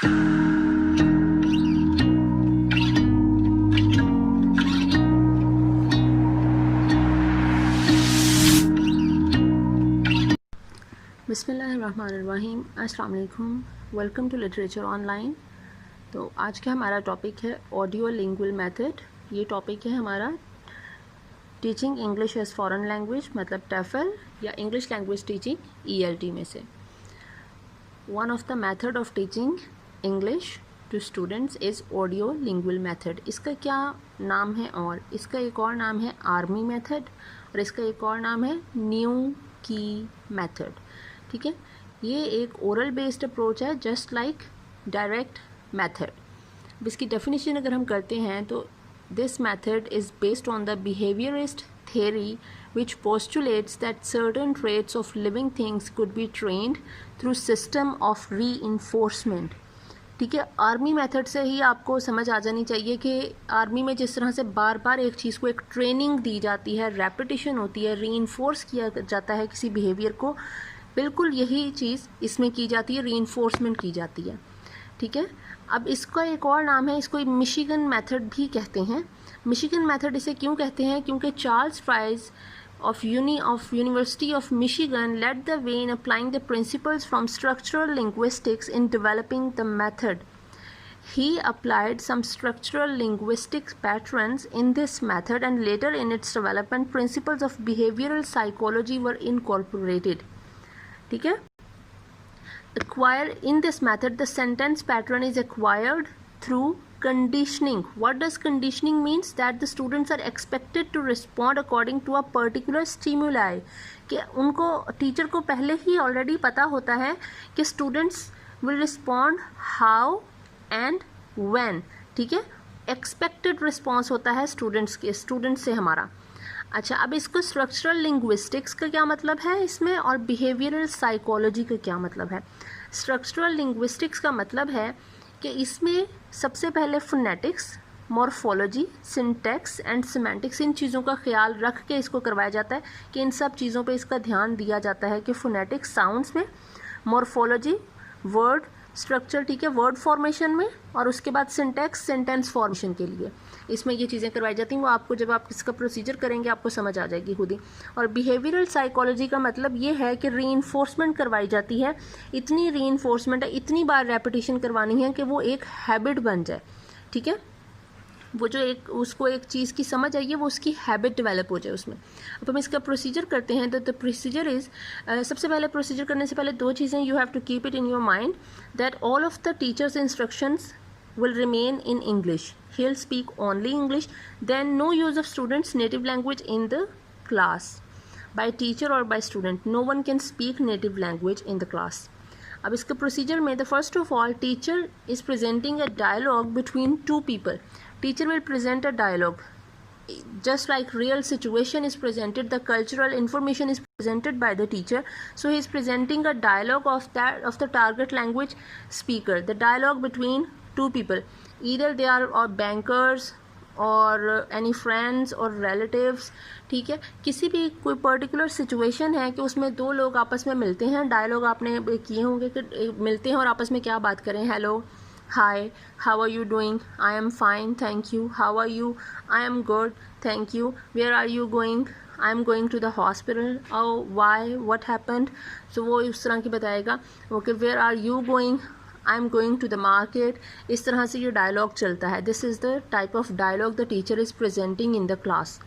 बिस्मिल्लाहिर्रहमानिर्रहीम, अस्सलाम वालेकुम। Welcome to literature online. तो आज का हमारा टॉपिक है ऑडियो लिंगुअल मेथड। ये टॉपिक है हमारा teaching English as foreign language, मतलब टेफल या इंग्लिश लैंग्वेज टीचिंग ELT में से। One of the method of teaching English to students is audio lingual method. इसका क्या नाम है? और इसका एक और नाम है आर्मी मेथड, और इसका एक और नाम है न्यू की मेथड। ठीक है, ये एक ओरल बेस्ड अप्रोच है, जस्ट लाइक डायरेक्ट मेथड। अब इसकी डेफिनेशन अगर हम करते हैं तो this method is based on the behaviourist theory which postulates that certain traits of living things could be trained through system of reinforcement। ठीक है, आर्मी मेथड से ही आपको समझ आ जानी चाहिए कि आर्मी में जिस तरह से बार बार एक चीज़ को एक ट्रेनिंग दी जाती है, रेपिटेशन होती है, रीइंफोर्स किया जाता है किसी बिहेवियर को, बिल्कुल यही चीज़ इसमें की जाती है, रीइंफोर्समेंट की जाती है। ठीक है, अब इसका एक और नाम है, इसको मिशिगन मेथड भी कहते हैं। मिशिगन मेथड इसे क्यों कहते हैं? क्योंकि Charles fries of University of Michigan led the way in applying the principles from structural linguistics in developing the method. He applied some structural linguistic patterns in this method, and later in its development principles of behavioral psychology were incorporated. ठीक है, in this method the sentence pattern is acquired through conditioning. What does conditioning means? That the students are expected to respond according to a particular stimuli. कि उनको teacher को पहले ही already पता होता है कि students will respond how and when. ठीक है, एक्सपेक्टेड रिस्पॉन्स होता है स्टूडेंट्स से हमारा। अच्छा, अब इसको स्ट्रक्चरल लिंग्विस्टिक्स का क्या मतलब है इसमें, और बिहेवियरल साइकोलॉजी का क्या मतलब है? स्ट्रक्चरल लिंग्विस्टिक्स का मतलब है कि इसमें सबसे पहले phonetics, morphology, syntax and semantics, इन चीज़ों का ख्याल रख के इसको करवाया जाता है कि इन सब चीज़ों पे इसका ध्यान दिया जाता है कि फोनेटिक्स साउंड्स में, मॉर्फोलॉजी वर्ड स्ट्रक्चर, ठीक है, वर्ड फॉर्मेशन में, और उसके बाद सिंटैक्स सेंटेंस फॉर्मेशन के लिए इसमें ये चीज़ें करवाई जाती हैं। वो आपको जब आप इसका प्रोसीजर करेंगे आपको समझ आ जाएगी खुद ही। और बिहेवियरल साइकोलॉजी का मतलब ये है कि रीइंफोर्समेंट करवाई जाती है, इतनी रीइंफोर्समेंट है, इतनी बार रेपिटेशन करवानी है कि वो एक हैबिट बन जाए। ठीक है, वो जो उसको एक चीज़ की समझ आई है वो उसकी हैबिट डेवलप हो जाए उसमें। अब हम इसका प्रोसीजर करते हैं। तो द प्रोसीजर इज़, सबसे पहले प्रोसीजर करने से पहले दो चीज़ें you have to keep it in your mind, that all of the teachers instructions will remain in English. He'll speak only English. Then no use of students' native language in the class by teacher or by student. No one can speak native language in the class. अब इसके procedure में, the first of all, teacher is presenting a dialogue between two people. Teacher will present a dialogue. Just like real situation is presented, the cultural information is presented by the teacher. So he is presenting a dialogue of the target language speaker. The dialogue between two people, either they are bankers or any friends or relatives। ठीक है, किसी भी कोई particular situation है कि उसमें दो लोग आपस में मिलते हैं। डायलॉग आपने किए होंगे कि मिलते हैं और आपस में क्या बात करें। Hello, hi, how are you doing? I am fine, thank you. How are you? I am good, thank you. Where are you going? I am going to the hospital. और वाई, व्हाट हैपेंड? सो वो उस तरह की बताएगा। Okay, where are you going? I am going to the market. इस तरह से ये डायलॉग चलता है। This is the type of dialogue the teacher is presenting in the class.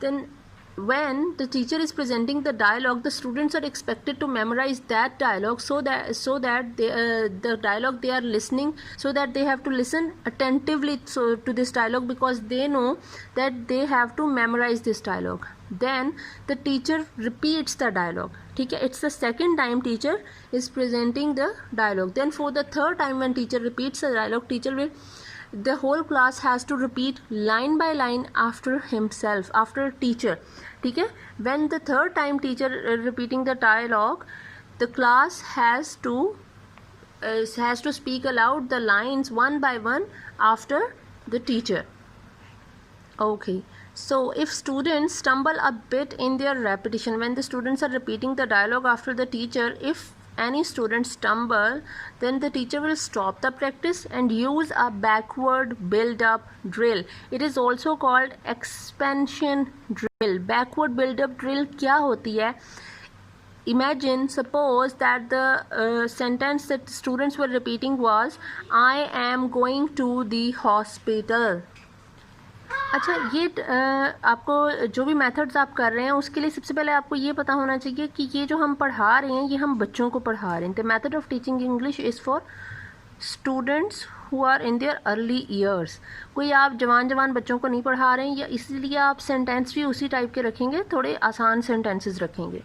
Then when the teacher is presenting the dialogue, the students are expected to memorize that dialogue so that the dialogue they are listening, so that they have to listen attentively to this dialogue, because they know that they have to memorize this dialogue. Then the teacher repeats the dialogue. ठीक है, it's the second time teacher is presenting the dialogue. Then for the third time when teacher repeats the dialogue, the whole class has to repeat line by line after himself, after teacher. ठीक है, when the third time teacher repeating the dialogue, the class has to speak aloud the lines one by one after the teacher. Okay, so if students stumble a bit in their repetition, when the students are repeating the dialogue after the teacher, if any student stumble, then the teacher will stop the practice and use a backward build-up drill. It is also called expansion drill. Backward build-up drill क्या होती है? Imagine, suppose that the sentence that students were repeating was, I am going to the hospital. अच्छा, ये आपको जो भी methods आप कर रहे हैं उसके लिए सबसे पहले आपको ये पता होना चाहिए कि ये जो हम पढ़ा रहे हैं ये हम बच्चों को पढ़ा रहे हैं. The method of teaching English is for students who are in their early years. कोई आप जवान बच्चों को नहीं पढ़ा रहे हैं, या इसलिए आप सेंटेंस भी उसी टाइप के रखेंगे, थोड़े आसान सेंटेंसेस रखेंगे.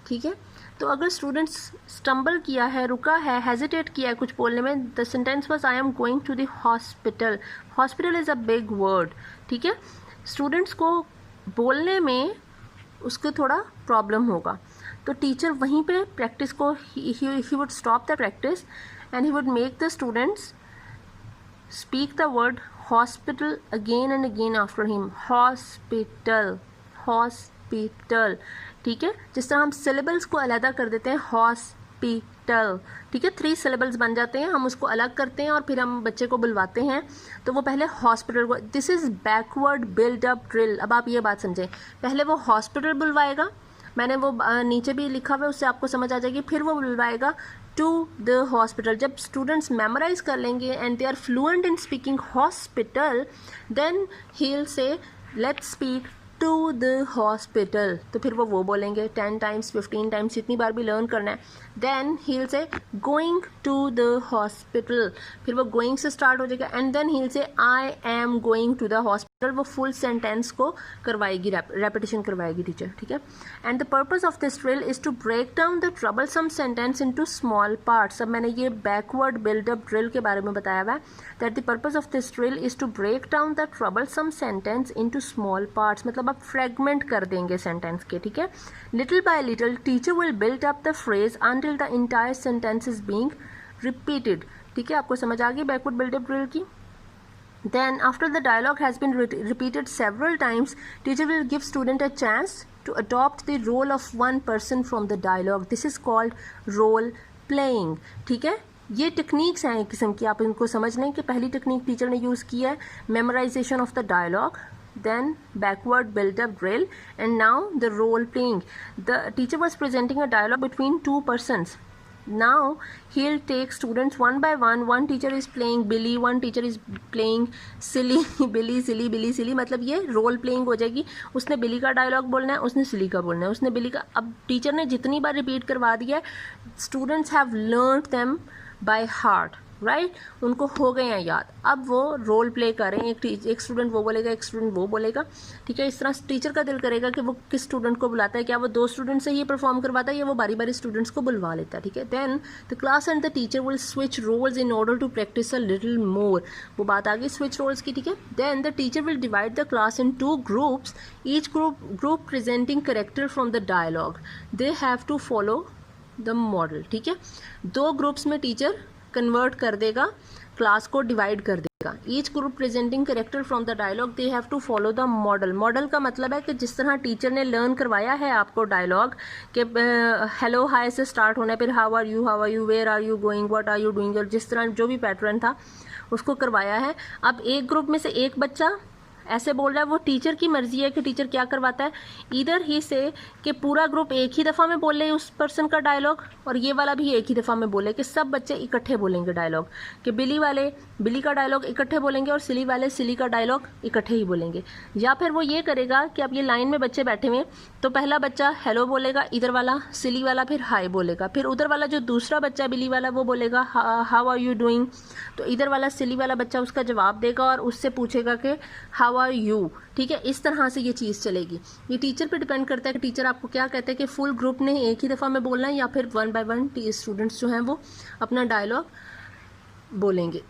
ठीक है, तो अगर स्टूडेंट्स स्टम्बल किया है, रुका है, हेजिटेट किया है कुछ बोलने में, the sentence was I am going to the hospital. Hospital is a big word. ठीक है, स्टूडेंट्स को बोलने में उसको थोड़ा प्रॉब्लम होगा, तो टीचर वहीं पे प्रैक्टिस को he would stop the practice and he would make the students speak the word hospital again and again after him. Hospital, hospital. ठीक है, जिस तरह हम सिलेबल्स को अलग कर देते हैं, हॉस्पिटल. ठीक है, 3 सिलेबल्स बन जाते हैं, हम उसको अलग करते हैं और फिर हम बच्चे को बुलवाते हैं तो वो पहले हॉस्पिटल को. This is backward build up drill. अब आप ये बात समझें, पहले वो हॉस्पिटल बुलवाएगा, मैंने वो नीचे भी लिखा हुआ है, उससे आपको समझ आ जाएगी. फिर वो बुलवाएगा टू द हॉस्पिटल. जब स्टूडेंट्स मेमोराइज कर लेंगे and they are fluent in speaking hospital, then he will say let's speak to the hospital. तो फिर वो बोलेंगे 10 टाइम्स 15 टाइम्स, इतनी बार भी लर्न करना है. Then he will say going to the hospital. फिर वो गोइंग से स्टार्ट हो जाएगा and then he will say I am going to the hospital. वो फुल सेंटेंस को करवाएगी, रेपिटेशन करवाएगी टीचर. ठीक है, and the purpose of this drill is to break down the troublesome sentence into small parts. अब मैंने ये backward buildup drill के बारे में बताया हुआ है, that the purpose of this drill is to break down the troublesome sentence into small parts. मतलब आप फ्रेगमेंट कर देंगे सेंटेंस के. ठीक है, little by little teacher will build up the phrase until the entire sentence is being repeated. ठीक है, आपको समझ आ गई बैकवर्ड बिल्डअप ड्रिल की. Then after the dialogue has been repeated several times, teacher will give student a chance to adopt the role of one person from the dialogue. This is called role playing. ठीक है, ये techniques हैं एक किस्म की, आप इनको समझ लें कि पहली टेक्निक टीचर ने यूज़ की है memorisation of the dialogue, then backward build-up drill, and now the role playing. The teacher was presenting a dialogue between 2 persons. Now he'll take students one by one. One teacher is playing Billy, one teacher is playing silly Billy, silly Billy, silly. मतलब ये role playing हो जाएगी. उसने बिली का dialogue बोलना है, उसने सिली का बोलना है, उसने बिली का. अब टीचर ने जितनी बार रिपीट करवा दिया है, students have learned them by heart, right, उनको हो गए हैं याद. अब वो रोल प्ले करें, एक स्टूडेंट वो बोलेगा, एक स्टूडेंट वो बोलेगा. ठीक है, इस तरह टीचर का दिल करेगा कि वो किस स्टूडेंट को बुलाता है, क्या वो 2 स्टूडेंट से ही परफॉर्म करवाता है या वो बारी बारी स्टूडेंट्स को बुलवा लेता है. ठीक है, then the class and the teacher will switch roles in order to practise a little more. वो बात आ गई स्विच रोल्स की. ठीक है, then the teacher will divide the class in 2 groups, each group presenting character from the dialogue. They have to follow the model. ठीक है, 2 groups में टीचर कन्वर्ट कर देगा, क्लास को डिवाइड कर देगा. Each group presenting character from the dialogue, they have to follow the model. Model का मतलब है कि जिस तरह टीचर ने लर्न करवाया है आपको डायलॉग कि हेलो हाय से स्टार्ट होना है, फिर how are you, where are you going, what are you doing, और जिस तरह जो भी पैटर्न था उसको करवाया है. अब एक ग्रुप में से एक बच्चा ऐसे बोल रहा है, वो टीचर की मर्जी है कि टीचर क्या करवाता है. इधर ही से कि पूरा ग्रुप एक ही दफ़ा में बोले उस पर्सन का डायलॉग, और ये वाला भी एक ही दफ़ा में बोले, कि सब बच्चे इकट्ठे बोलेंगे डायलॉग, कि बिली वाले बिली का डायलॉग इकट्ठे बोलेंगे और सिली वाले सिली का डायलॉग इकट्ठे ही बोलेंगे. या फिर वो ये करेगा कि अब ये लाइन में बच्चे बैठे हुए, तो पहला बच्चा हेलो बोलेगा, इधर वाला सिली वाला फिर हाय बोलेगा, फिर उधर वाला जो दूसरा बच्चा बिली वाला वो बोलेगा हाउ आर यू डूइंग, तो इधर वाला सिली वाला बच्चा उसका जवाब देगा और उससे पूछेगा कि हाउ आर यू. ठीक है, इस तरह से ये चीज़ चलेगी. ये टीचर पे डिपेंड करता है कि टीचर आपको क्या कहते हैं कि फुल ग्रुप ने एक ही दफ़ा में बोलना है या फिर 1 by 1 स्टूडेंट्स जो हैं वो अपना डायलॉग बोलेंगे.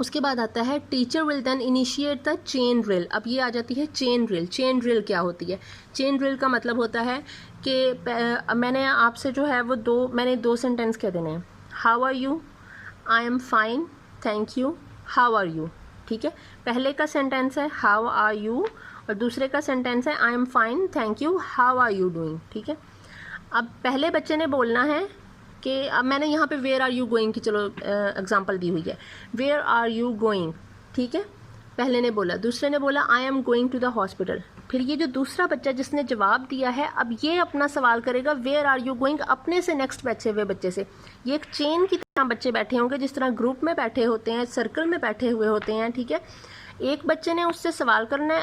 उसके बाद आता है teacher will then initiate the chain drill. अब ये आ जाती है चेन ड्रिल. चेन ड्रिल क्या होती है? चेन ड्रिल का मतलब होता है कि मैंने आपसे जो है वो मैंने 2 सेंटेंस कह देने हैं. How are you, I am fine, thank you, how are you. ठीक है, पहले का सेंटेंस है हाउ आर यू और दूसरे का सेंटेंस है I am fine, thank you, how are you doing. ठीक है, अब पहले बच्चे ने बोलना है कि अब मैंने यहाँ पे वेयर आर यू गोइंग की चलो एग्जांपल दी हुई है, वेयर आर यू गोइंग, ठीक है, पहले ने बोला, दूसरे ने बोला I am going to the hospital. फिर ये जो दूसरा बच्चा जिसने जवाब दिया है, अब ये अपना सवाल करेगा वेयर आर यू गोइंग अपने से नेक्स्ट बैठे हुए बच्चे से। ये एक चेन की तरह बच्चे बैठे होंगे, जिस तरह ग्रुप में बैठे होते हैं, सर्कल में बैठे हुए होते हैं, ठीक है। एक बच्चे ने उससे सवाल करना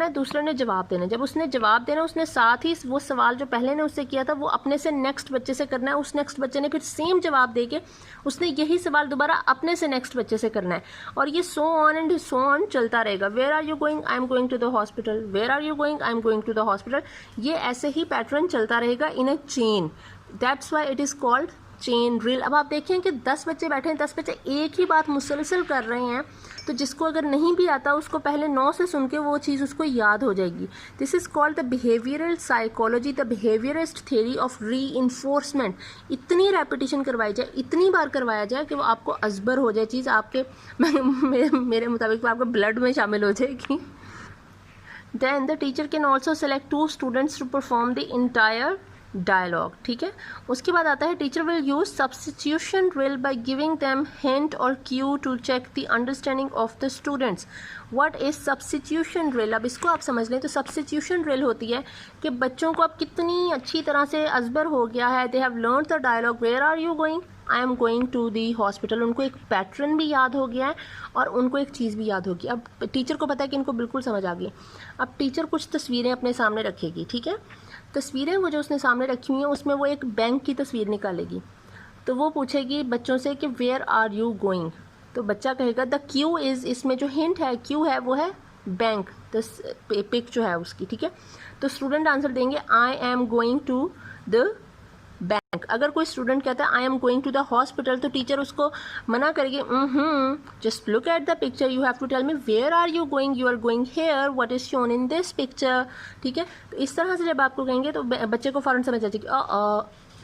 है, दूसरे ने जवाब देना है। जब उसने जवाब देना, उसने साथ ही वो सवाल जो पहले ने उससे किया था वो अपने से नेक्स्ट बच्चे से करना है। उस नेक्स्ट बच्चे ने फिर सेम जवाब देके उसने यही सवाल दोबारा अपने से नेक्स्ट बच्चे से करना है, और ये so on and so on चलता रहेगा। Where are you going, I am going to the hospital, where are you going, I am going to the hospital. ये ऐसे ही पैटर्न चलता रहेगा in a chain, that's why it is called chain drill. अब आप देखें कि 10 बच्चे बैठे हैं, 10 बच्चे एक ही बात मुसलसल कर रहे हैं, तो जिसको अगर नहीं भी आता उसको पहले 9 से सुन के वो चीज़ उसको याद हो जाएगी। This is called the behavioural psychology, the behaviourist theory of री इन्फोर्समेंट। इतनी रेपिटेशन करवाई जाए, इतनी बार करवाया जाए कि वो आपको अजबर हो जाए चीज़, आपके मेरे मुताबिक आपके ब्लड में शामिल हो जाएगी। Then the teacher can also select 2 students to perform the entire dialogue, ठीक है। उसके बाद आता है teacher will use substitution drill by giving them hint और cue to check the understanding of the students. What is substitution drill? अब इसको आप समझ लें तो सब्स्टिट्यूशन ड्रिल होती है कि बच्चों को अब कितनी अच्छी तरह से अजबर हो गया है, they have learn the dialogue where are you going, I am going to the hospital. उनको एक पैटर्न भी याद हो गया है और उनको एक चीज़ भी याद होगी। अब टीचर को पता है कि इनको बिल्कुल समझ आ गई। अब टीचर कुछ तस्वीरें अपने सामने रखेगी, ठीक है। तस्वीरें वो जो उसने सामने रखी हुई हैं उसमें वो एक बैंक की तस्वीर निकालेगी, तो वो पूछेगी बच्चों से कि वेयर आर यू गोइंग, तो बच्चा कहेगा द क्यू इज़, इसमें जो हिंट है क्यू है वो है बैंक, पिक जो है उसकी, ठीक है। तो स्टूडेंट आंसर देंगे I am going to the bank. अगर कोई स्टूडेंट कहता है I am going to the hospital, तो टीचर उसको मना करेगी, just look at the picture, you have to tell me where are you going, you are going here, what is shown in this picture, ठीक है। तो इस तरह से जब आपको कहेंगे तो बच्चे को फौरन समझ आ जाएगी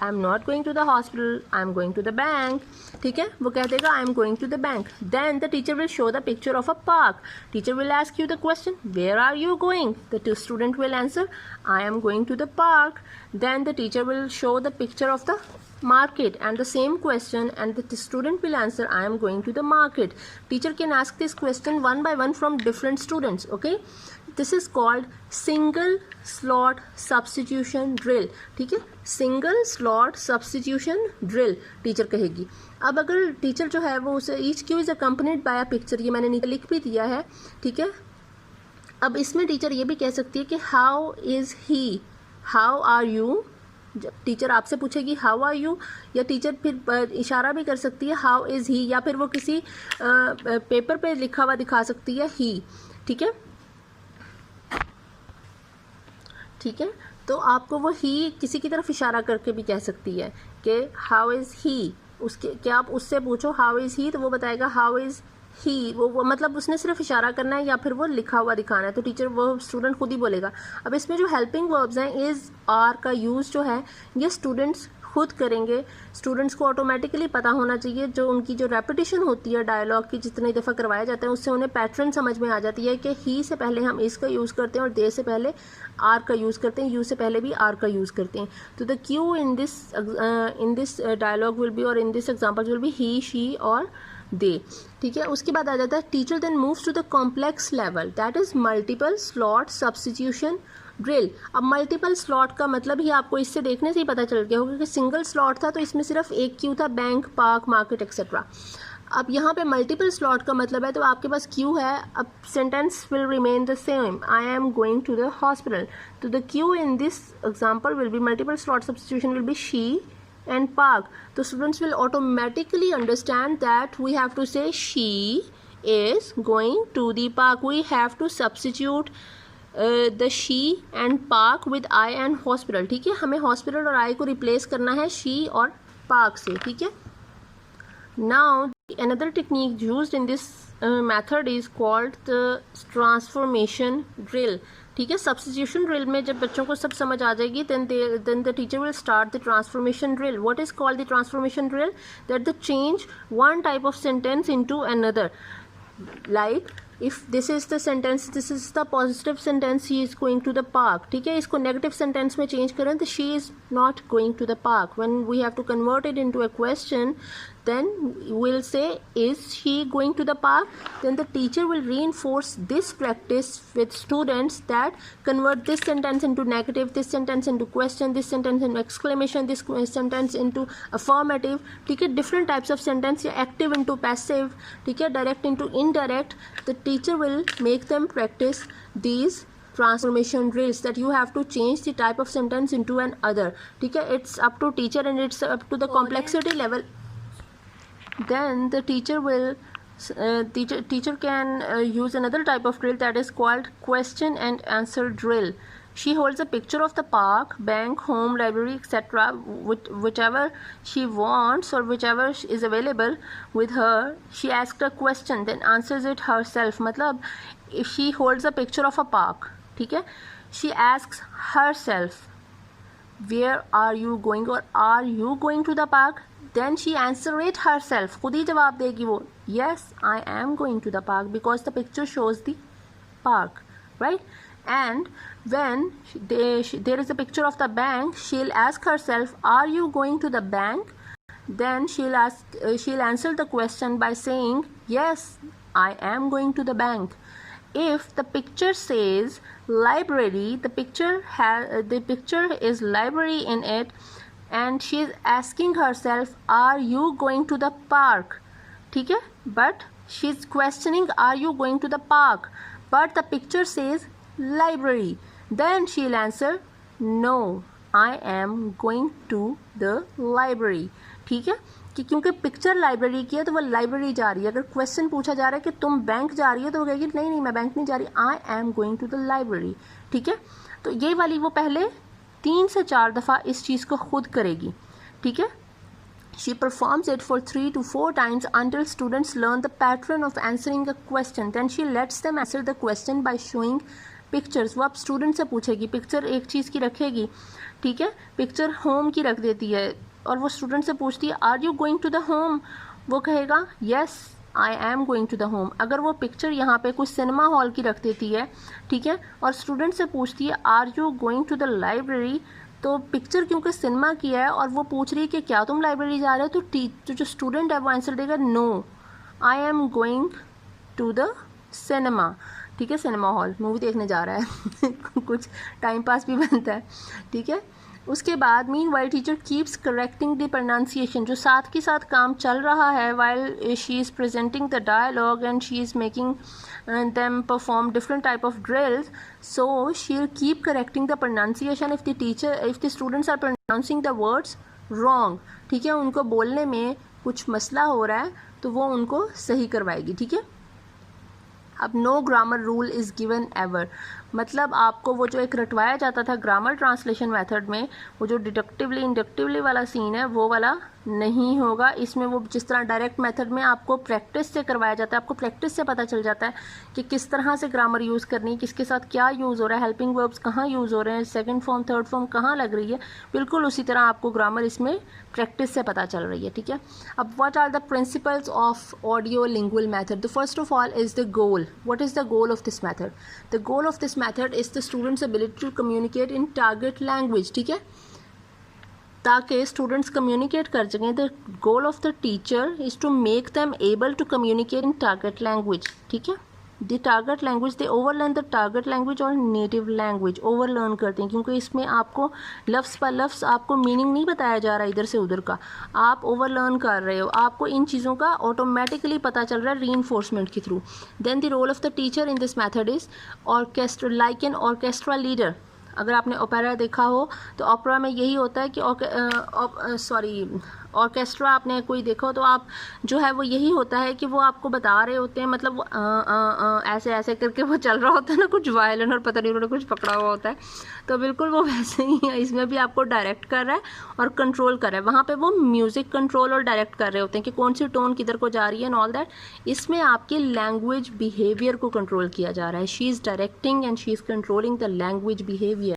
I am not going to the hospital, I am going to the bank, ठीक है। वो कह देगा I am going to the bank. Then the teacher will show the picture of a park, teacher will ask you the question where are you going, the student will answer I am going to the park. Then the teacher will show the picture of the market and the same question, and the student will answer I am going to the market. Teacher can ask this question one by one from different students, okay. This is called single slot substitution drill, ठीक है। single slot substitution drill teacher कहेगी। अब अगर teacher जो है वो उसे each cue is accompanied by a picture, ये मैंने नीचे लिख भी दिया है, ठीक है। अब इसमें टीचर ये भी कह सकती है कि how is he, how are you, जब टीचर आपसे पूछेगी हाउ आर यू, या टीचर फिर इशारा भी कर सकती है हाउ इज़ ही, या फिर वो किसी पेपर पे लिखा हुआ दिखा सकती है ही, ठीक है, ठीक है। तो आपको वो ही किसी की तरफ इशारा करके भी कह सकती है कि हाउ इज़ ही, उसके क्या आप उससे पूछो हाउ इज़ ही, तो वो बताएगा हाउ इज़ ही, वो मतलब उसने सिर्फ इशारा करना है या फिर वो लिखा हुआ दिखाना है, तो टीचर वो स्टूडेंट खुद ही बोलेगा। अब इसमें जो हेल्पिंग वर्ब्स हैं इज़ आर का यूज़ जो है ये स्टूडेंट्स खुद करेंगे। स्टूडेंट्स को ऑटोमेटिकली पता होना चाहिए, जो उनकी जो रेपिटेशन होती है डायलॉग की जितनी दफ़ा करवाया जाता है उससे उन्हें पैटर्न समझ में आ जाती है कि ही से पहले हम इसका यूज़ करते हैं और दे से पहले आर का यूज़ करते हैं, यू से पहले भी आर का यूज़ करते हैं। तो the cue in this dialogue will be और in this example will be he, she और दे, ठीक है। उसके बाद आ जाता है teacher then moves to the complex level, that is multiple slot substitution drill. अब मल्टीपल स्लॉट का मतलब ही आपको इससे देखने से ही पता चल गया होगा कि सिंगल स्लॉट था तो इसमें सिर्फ एक क्यू था, बैंक, पार्क, मार्केट एक्सेट्रा। अब यहाँ पे मल्टीपल स्लॉट का मतलब है तो आपके पास क्यू है, अब sentence will remain the same, I am going to the hospital, तो the cue in this example will be multiple slot substitution will be she and park. The students will automatically understand that we have to say she is going to the park. We have to substitute the she and park with I and hospital, ठीक है। हमें hospital और I को replace करना है she और park से, ठीक है। Now another technique used in this method is called the transformation drill, ठीक है। सब्स्टिट्यूशन ड्रिल में जब बच्चों को सब समझ आ जाएगी then the teacher will start the transformation drill. What is called the transformation drill? That the change one type of sentence into another, like if this is the sentence, this is the positive sentence, he is going to the park, ठीक है. इसको negative sentence में change करें तो she is not going to the park. When we have to convert it into a question, then we'll say is she going to the park. Then the teacher will reinforce this practice with students, that convert this sentence into negative, this sentence into question, this sentence into exclamation, this sentence into affirmative, ठीक है. different types of sentence, या active into passive, ठीक है, direct into indirect. The teacher will make them practice these transformation drills, that you have to change the type of sentence into an other, ठीक है. it's up to teacher and it's up to the complexity level. Then the teacher will teacher can use another type of drill, that is called question and answer drill. She holds a picture of the park, bank, home, library, etc., whichever she wants or whichever is available with her. She asks a question, then answers it herself. मतलब if she holds a picture of a park, ठीक है, she asks herself, where are you going, or are you going to the park? Then she answer it herself, खुद ही जवाब देगी वो, yes I am going to the park, because the picture shows the park, right? And when there is a picture of the bank, she'll ask herself, are you going to the bank? Then she'll answer the question by saying, yes I am going to the bank. If the picture says library, the picture is library in it, and she is asking herself, are you going to the park, ठीक है, but she is questioning, are you going to the park, but the picture says library. Then she will answer, no I am going to the library, ठीक है, कि क्योंकि picture library की है तो वो लाइब्रेरी जा रही है. अगर क्वेश्चन पूछा जा रहा है कि तुम बैंक जा रही हो, तो वो कहेगी नहीं मैं बैंक नहीं जा रही, I am going to the library, ठीक है. तो ये वाली वो पहले 3 से 4 दफ़ा इस चीज़ को खुद करेगी, ठीक है. She performs it for 3 to 4 times until students learn the pattern of answering a question. Then she lets them answer the question by showing pictures. वो अब स्टूडेंट से पूछेगी, पिक्चर एक चीज़ की रखेगी, ठीक है, पिक्चर होम की रख देती है, और वो स्टूडेंट से पूछती है, are you going to the home? वो कहेगा, yes I am going to the home. अगर वो पिक्चर यहाँ पे कुछ सिनेमा हॉल की रख देती है, ठीक है, और स्टूडेंट से पूछती है, are you going to the library, तो पिक्चर क्योंकि सिनेमा की है और वो पूछ रही है कि क्या तुम लाइब्रेरी जा रहे हो, तो जो स्टूडेंट है वो आंसर देगा, no I am going to the cinema, ठीक है, सिनेमा हॉल, मूवी देखने जा रहा है कुछ टाइम पास भी बनता है, ठीक है. उसके बाद meanwhile teacher keeps correcting the pronunciation, जो साथ के साथ काम चल रहा है, while she is presenting the dialogue and she is making them perform different type of drills, so she'll keep correcting the pronunciation if the students are pronouncing the words wrong, ठीक है, उनको बोलने में कुछ मसला हो रहा है तो वो उनको सही करवाएगी, ठीक है. अब no grammar rule is given ever, मतलब आपको वो जो एक रटवाया जाता था ग्रामर ट्रांसलेशन मेथड में, वो जो डिडक्टिवली इंडक्टिवली वाला सीन है वो वाला नहीं होगा. इसमें वो जिस तरह डायरेक्ट मेथड में आपको प्रैक्टिस से करवाया जाता है, आपको प्रैक्टिस से पता चल जाता है कि किस तरह से ग्रामर यूज़ करनी है, किसके साथ क्या यूज़ हो रहा है, हेल्पिंग वर्ब्स कहाँ यूज़ हो रहे हैं, सेकंड फॉर्म थर्ड फॉर्म कहाँ लग रही है, बिल्कुल उसी तरह आपको ग्रामर इसमें प्रैक्टिस से पता चल रही है, ठीक है. अब what are the principles of audio lingual method. The first of all is the goal. What is the goal of this method? The goal of this method is the students ability to communicate in target language, ठीक है, ताकि students communicate कर सकें. The goal of the teacher is to make them able to communicate in target language, ठीक है. The target language, they overlearn the target language और native language, ओवरलर्न करते हैं, क्योंकि इसमें आपको लफ्ज़ पर लफ्ज़ आपको मीनिंग नहीं बताया जा रहा इधर से उधर का, आप ओवरलर्न कर रहे हो, आपको इन चीज़ों का ऑटोमेटिकली पता चल रहा है रीइंफोर्समेंट के through. Then the role of the teacher in this method is orchestra, like an orchestra leader. अगर आपने ओपेरा देखा हो तो ओपेरा में यही होता है कि ऑर्केस्ट्रा आपने कोई देखा हो तो आप जो है वो यही होता है कि वो आपको बता रहे होते हैं, मतलब वो ऐसे ऐसे करके वो चल रहा होता है ना, कुछ वायलिन और पता नहीं उन्होंने कुछ पकड़ा हुआ होता है, तो बिल्कुल वो वैसे ही है. इसमें भी आपको डायरेक्ट कर रहा है और कंट्रोल कर रहा है. वहाँ पे वो म्यूज़िक कंट्रोल और डायरेक्ट कर रहे होते हैं कि कौन सी टोन किधर को जा रही है एंड ऑल दैट. इसमें आपके लैंग्वेज बिहेवियर को कंट्रोल किया जा रहा है. She is directing and she is controlling the language behaviour.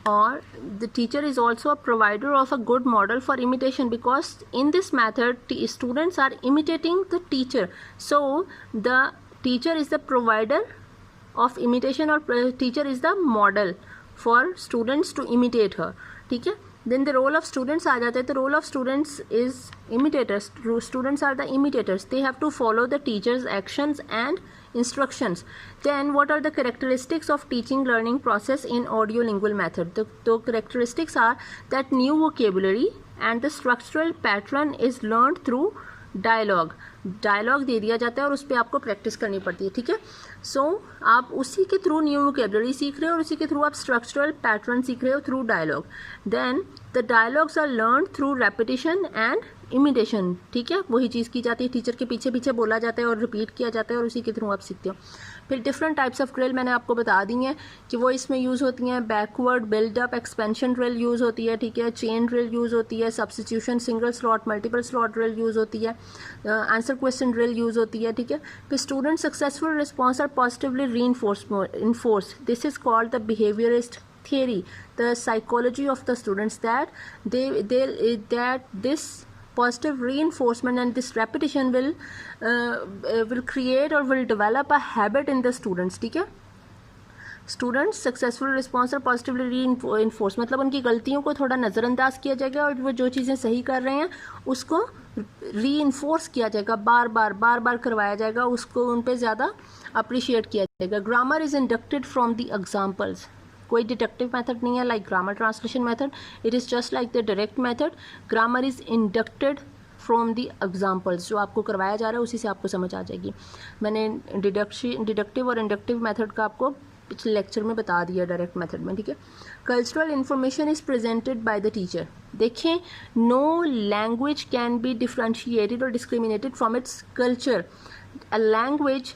Or the teacher is also a provider of a good model for imitation, because in this method students are imitating the teacher, so the teacher is the provider of imitation और teacher is the model for students to imitate her, ठीक है. Then the role of students आ जाते हैं. The role of students is imitators. Students are the imitators. They have to follow the teachers actions and instructions. Then what are the characteristics of teaching learning process in audiolingual method? The characteristics are that new vocabulary and the structural pattern is learned through dialogue. Dialogue दे दिया जाता है और उस पर आपको practice करनी पड़ती है, ठीक है. सो आप उसी के थ्रू न्यू वोकेबलरी सीख रहे हो और उसी के थ्रू आप स्ट्रक्चरल पैटर्न सीख रहे हो through dialogue. Then the dialogues are learn through repetition and imitation, ठीक है. वही चीज़ की जाती है, टीचर के पीछे पीछे बोला जाता है और रिपीट किया जाता है और उसी के थ्रू आप सीखते हो. फिर डिफरेंट टाइप्स ऑफ ड्रिल मैंने आपको बता दी हैं कि वो इसमें यूज़ होती हैं. Backward, buildup, expansion drill use होती है, ठीक है. चेन ड्रिल यूज़ होती है. Substitution, single slot, multiple slot drill use होती है. आंसर क्वेश्चन ड्रिल यूज़ होती है, ठीक है. फिर student successful response are positively reinforce. This is called the behaviorist theory, the psychology of the students, that that this positive reinforcement and this repetition will create or will develop a habit in the students, ठीक है. Students successful response और positively reinforce मतलब उनकी गलतियों को थोड़ा नज़रअंदाज किया जाएगा और वो जो चीज़ें सही कर रहे हैं उसको रीइंफोर्स किया जाएगा, बार बार करवाया जाएगा, उसको उन पे ज़्यादा अप्रिशिएट किया जाएगा. Grammar is inducted from the examples. कोई डिडक्टिव मेथड नहीं है like grammar translation method. It is just like the direct method. Grammar is inducted from the examples. जो आपको करवाया जा रहा है उसी से आपको समझ आ जाएगी. मैंने डिडक्टिव और इंडक्टिव मेथड का आपको पिछले लेक्चर में बता दिया डायरेक्ट मेथड में, ठीक है. Cultural information is presented by the teacher. देखें, no language can be differentiated और discriminated from its culture. A language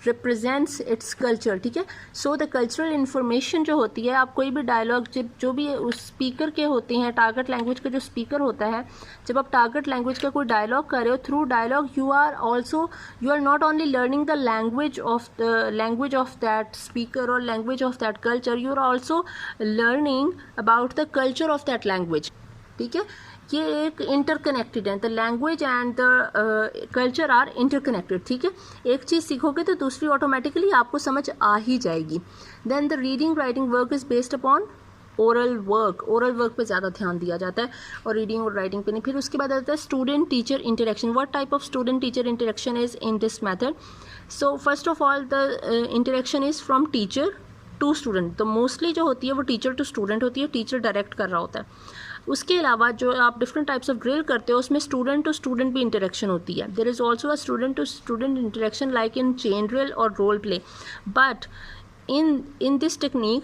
represents its culture, ठीक है. सो द कल्चरल इन्फॉर्मेशन जो होती है, आप कोई भी डायलॉग जो भी उस स्पीकर के होते हैं, टारगेट लैंग्वेज का जो स्पीकर होता है, जब आप टारगेट लैंग्वेज का कोई डायलॉग कर रहे हो, through dialogue you are not only learning the language of that speaker और language of that culture, you are also learning about the culture of that language, ठीक है. ये एक इंटरकनेक्टेड है. The language and the culture are interconnected, ठीक है. एक चीज़ सीखोगे तो दूसरी ऑटोमेटिकली आपको समझ आ ही जाएगी. Then the reading writing work is based upon oral work. Oral work पे ज़्यादा ध्यान दिया जाता है और रीडिंग और राइटिंग पे नहीं. फिर उसके बाद आता है student teacher interaction. What type of student teacher interaction is in this method? So first of all the interaction is from teacher to student. तो मोस्टली जो होती है वो टीचर टू स्टूडेंट होती है, टीचर डायरेक्ट कर रहा होता है. उसके अलावा जो आप डिफरेंट टाइप्स ऑफ ड्रिल करते हो उसमें स्टूडेंट टू स्टूडेंट भी इंटरेक्शन होती है. There is also a student to student interaction like in chain drill और role play. But in this technique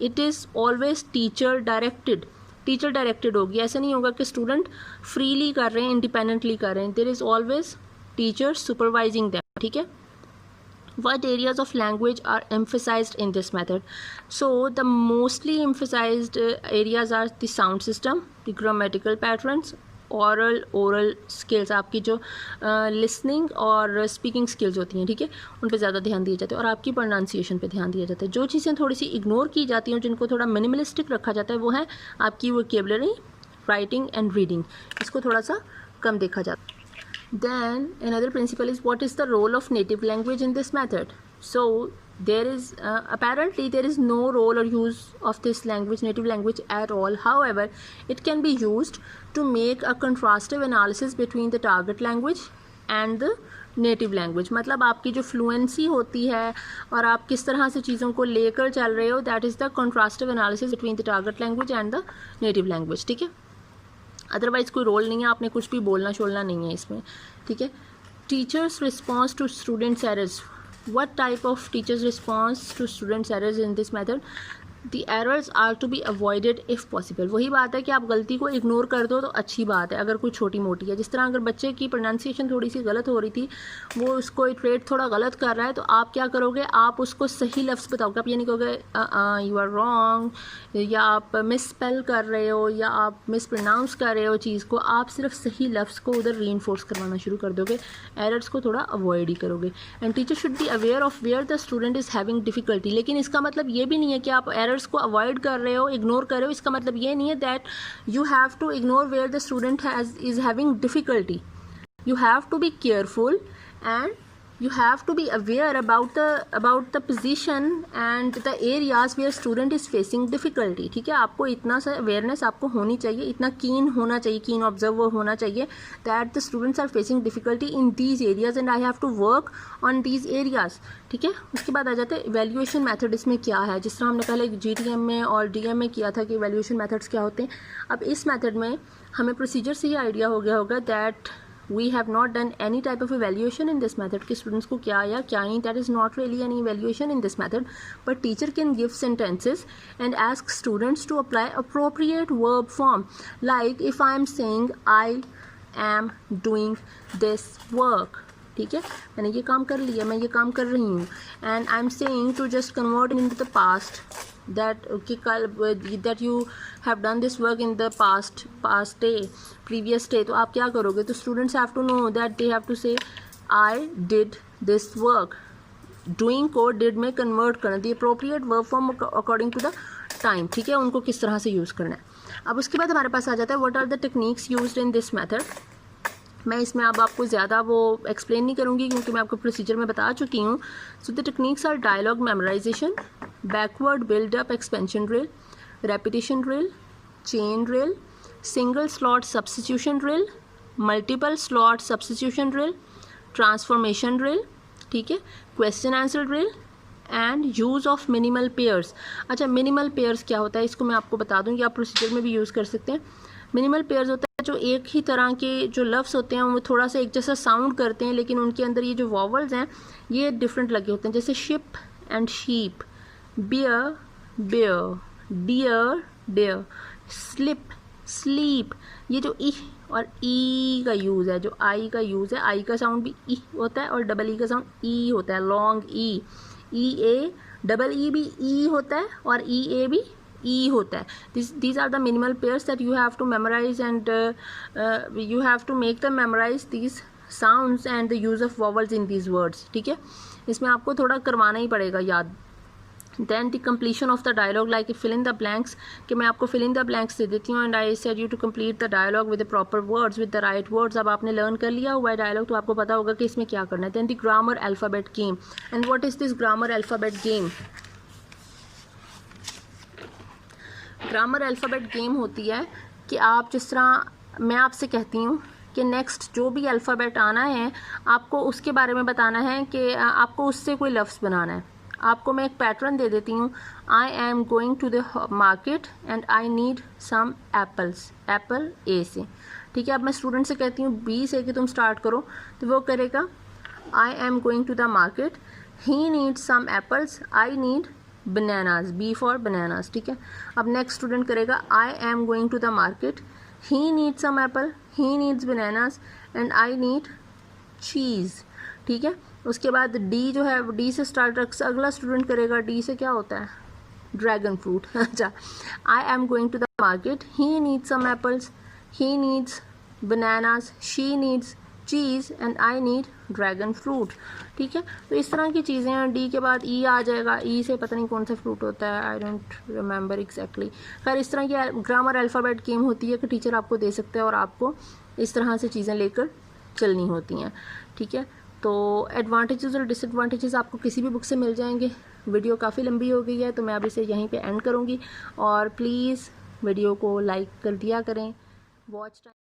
it is always teacher directed होगी. ऐसा नहीं होगा कि स्टूडेंट फ्रीली कर रहे हैं, इंडिपेंडेंटली कर रहे हैं. There is always teacher supervising them, ठीक है. What areas of language are emphasized in this method? So the mostly emphasized areas are the sound system, the grammatical patterns, oral skills. आपकी जो listening और speaking skills होती हैं, ठीक है, उन पे ज़्यादा ध्यान दिया जाता है और आपकी pronunciation पे ध्यान दिया जाता है. जो चीज़ें थोड़ी सी इग्नोर की जाती हैं, जिनको थोड़ा मिनिमलिस्टिक रखा जाता है, वो है आपकी वोकेबलरी, राइटिंग एंड रीडिंग. इसको थोड़ा सा कम देखा जाता है. Then another principle is what is the role of native language in this method? So there is apparently there is no role or use of this language, native language at all. However, it can be used to make a contrastive analysis between the target language and the native language. मतलब आपकी जो fluency होती है और आप किस तरह से चीज़ों को लेकर चल रहे हो, that is the contrastive analysis between the target language and the native language, ठीक है. अदरवाइज़ कोई रोल नहीं है, आपने कुछ भी बोलना छोड़ना नहीं है इसमें, ठीक है. Teachers response to students errors. What type of teachers response to students errors in this method? The errors are to be avoided if possible. वही बात है कि आप गलती को इग्नोर कर दो तो अच्छी बात है अगर कोई छोटी मोटी है. जिस तरह अगर बच्चे की प्रोनाउंसिएशन थोड़ी सी गलत हो रही थी, वो उसको ट्रेड थोड़ा गलत कर रहा है, तो आप क्या करोगे, आप उसको सही लफ्ज़ बताओगे. आप ये नहीं कहोगे यू आर रॉन्ग, या आप मिस स्पेल कर रहे हो, या आप मिस प्रोनाउंस कर रहे हो चीज़ को. आप सिर्फ सही लफ्ज़ को उधर रीइंफोर्स करवाना शुरू कर दोगे, एरर्स को थोड़ा अवॉइड ही करोगे. And teacher should be aware of where the student is having difficulty. लेकिन इसका मतलब ये भी नहीं है कि आप एरर्स को अवॉइड कर रहे हो, इग्नोर कर रहे हो. इसका मतलब ये नहीं है that you have to ignore where the student is having difficulty. You have to be careful and you have to be aware about the position and the areas where student is facing difficulty. ठीक है, आपको इतना सा awareness आपको होनी चाहिए, इतना keen होना चाहिए, keen observer होना चाहिए that the students are facing difficulty in these areas and I have to work on these areas. ठीक है, उसके बाद आ जाते हैं evaluation method. इसमें क्या है, जिस तरह हमने पहले GTM में और DM में किया था कि evaluation methods क्या होते हैं. अब इस method में हमें procedure से ही आइडिया हो गया होगा that we have not done any type of evaluation in this method कि students को क्या आया क्या नहीं. that is not really any evaluation in this method, but teacher can give sentences and ask students to apply appropriate verb form. Like if I am saying I am doing this work, ठीक है, मैंने ये काम कर लिया, मैं ये काम कर रही हूँ, and I am saying to just convert into the past that you have done this work in the past day, previous day. तो आप क्या करोगे, तो students have to know that they have to say I did this work. doing को did में convert करना, the appropriate verb form according to the time. ठीक है, उनको किस तरह से यूज़ करना है. अब उसके बाद हमारे पास आ जाता है what are the techniques used in this method. मैं इसमें अब आपको ज़्यादा वो एक्सप्लेन नहीं करूँगी क्योंकि मैं आपको प्रोसीजर में बता चुकी हूँ. So the techniques are dialogue memorization, backward buildup expansion drill, repetition drill, chain drill, single slot substitution drill, multiple slot substitution drill, transformation drill, ठीक है, question answer drill and use of minimal pairs. अच्छा, minimal pairs क्या होता है, इसको मैं आपको बता दूँ कि आप प्रोसीजर में भी यूज़ कर सकते हैं. मिनिमल पेयर्स होता है जो एक ही तरह के जो लफ्ज़ होते हैं वो थोड़ा सा एक जैसा साउंड करते हैं लेकिन उनके अंदर ये जो वॉवल्स हैं ये डिफरेंट लगे होते हैं. जैसे ship and sheep, bear bear, deer deer, slip sleep. ये जो ई और ई का यूज़ है, जो आई का यूज़ है, आई का साउंड भी ई होता है और डबल ई का साउंड ई होता है, long E. E A double E भी ई होता है और ई ए भी ई होता है. these are the minimal pairs that you have to memorize and you have to make them memorize these sounds and the use of vowels in these words. ठीक है, इसमें आपको थोड़ा करवाना ही पड़ेगा याद. then the completion of the dialogue, like fill in the blanks, कि मैं आपको fill in the blanks दे देती हूँ and I said you to complete the dialogue with the proper words, with the right words. अब आपने learn कर लिया हुआ है डायलॉग तो आपको पता होगा कि इसमें क्या करना है. then the grammar alphabet game. and what is this grammar alphabet game? Grammar alphabet game होती है कि आप जिस तरह मैं आपसे कहती हूँ कि नेक्स्ट जो भी अल्फ़ाबेट आना है आपको उसके बारे में बताना है कि आपको उससे कोई लफ्ज़ बनाना है. आपको मैं एक पैटर्न दे देती हूँ. I am going to the market and I need some apples. Apple A से, ठीक है. अब मैं स्टूडेंट से कहती हूँ बी से कि तुम स्टार्ट करो, तो वो करेगा I am going to the market, he needs some apples, I need bananas, B for bananas. ठीक है, अब नेक्स्ट स्टूडेंट करेगा I am going to the market, he needs some apple, he needs bananas and I need cheese. ठीक है, उसके बाद D जो है डी से स्टार्ट अगला स्टूडेंट करेगा. डी से क्या होता है? Dragon fruit. अच्छा, I am going to the market, he needs some apples, he needs bananas, she needs cheese and I need dragon fruit. ठीक है, तो इस तरह की चीज़ें हैं. डी के बाद ई आ जाएगा. ई से पता नहीं कौन सा फ्रूट होता है, आई डोंट रिमेंबर एग्जैक्टली. खैर इस तरह की ग्रामर अल्फ़ाबेट गेम होती है कि टीचर आपको दे सकते हैं और आपको इस तरह से चीज़ें लेकर चलनी होती हैं. ठीक है, तो एडवांटेजेस और डिसएडवांटेजेस आपको किसी भी बुक से मिल जाएंगे. वीडियो काफ़ी लंबी हो गई है तो मैं अब इसे यहीं पे एंड करूँगी. और प्लीज़ वीडियो को लाइक कर दिया करें. Watch time